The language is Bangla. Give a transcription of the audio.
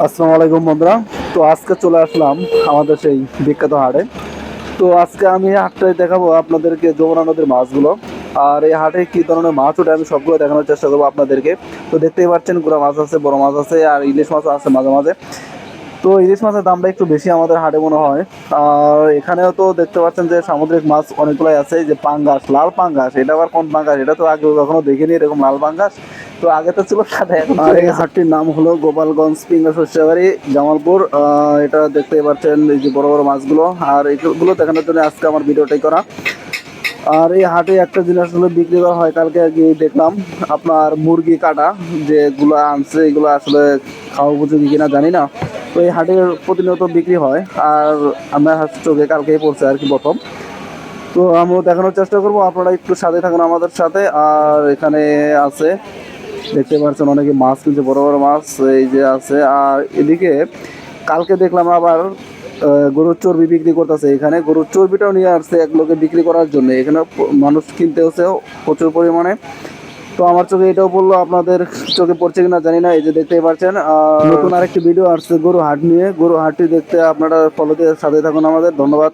আসসালামু আলাইকুম বন্ধুরা। তো আজকে চলে আসলাম আমাদের সেই বিখ্যাত হাটে। তো আজকে আমি হাটটায় দেখাবো আপনাদেরকে যমুনা নদীর মাছগুলো। আর এই হাটে কি ধরনের মাছ ওঠে আমি সবগুলো দেখানোর চেষ্টা করবো আপনাদেরকে। তো দেখতেই পাচ্ছেন গুড়া মাছ আছে, বড় মাছ আছে, আর ইলিশ মাছও আছে মাঝে মাঝে। তো ইলিশ মাছের দামটা একটু বেশি আমাদের হাটে মনে হয়। আর এখানেও তো দেখতে পাচ্ছেন যে সামুদ্রিক মাছ অনেকগুলাই আছে, যে পাঙ্গাস, লাল পাঙ্গাস। এটা আবার কোন পাঙ্গাস, এটা তো আগে কখনো দেখিনি এরকম লাল পাঙ্গাস। তো আগে তো ছিল সাদা, এখন আর এই হাটটির নাম হলো গোপালগঞ্জ পিঙ্গা শস্যবাড়ি, জামালপুর। এটা দেখতেই পাচ্ছেন এই যে বড় বড় মাছগুলো, আর এইগুলো দেখানোর জন্য আজকে আমার ভিডিওটাই করা। আর এই হাটে একটা জিনিস আসলে বিক্রি করা হয়, কালকে গিয়ে দেখলাম আপনার মুরগি কাটা যেগুলো আনছে, এগুলো আসলে খাওয়া উপযোগী কিনা জানি না। তো এই হাটে প্রতিনিয়ত বিক্রি হয়, আর আমার চোখে কালকেই পড়ছে আর কি প্রথম। তো আমিও দেখানোর চেষ্টা করবো, আপনারা একটু সাথে থাকুন আমাদের সাথে। আর এখানে আছে, দেখতে পাচ্ছেন অনেকে মাছ কিনছে, বড় বড় মাছ এই যে আছে। আর এদিকে কালকে দেখলাম আবার গরুর চর্বি বিক্রি করতেছে। এখানে গরুর চর্বিটাও নিয়ে আসছে এক লোকে বিক্রি করার জন্য, এখানে মানুষ কিনতে হচ্ছে প্রচুর পরিমাণে। তো আমার চোখে এটাও বললো, আপনাদের চোখে পড়ছে কিনা জানি না। এই যে দেখতেই পাচ্ছেন নতুন আরেকটি ভিডিও আসছে গরু হাট নিয়ে। গরু হাটটি দেখতে আপনারা ফলো দিয়ে সাথে থাকুন আমাদের। ধন্যবাদ।